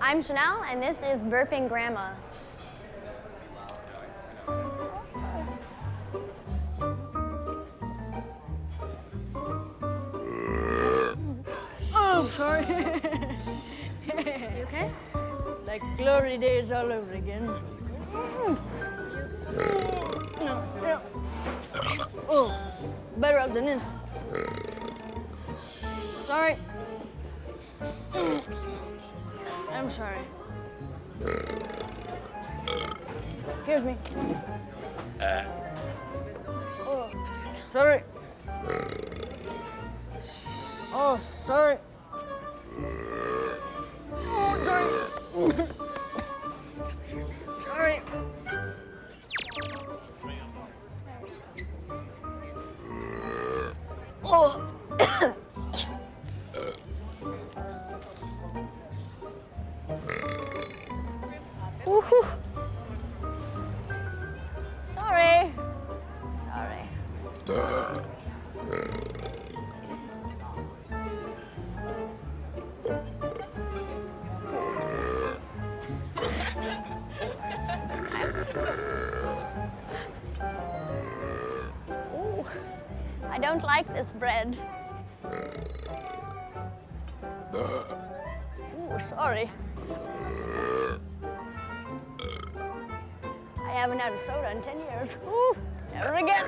I'm Chanel, and this is Burping Grandma. Oh, sorry. You okay? Like glory days all over again. No. Oh, better out than in. Sorry. I'm sorry. Here's me. Oh, sorry. Oh, sorry. Oh, sorry. Sorry. Oh. Woohoo. Sorry. Sorry. Ooh, I don't like this bread. Ooh, sorry. I haven't had a soda in 10 years. Ooh, never again.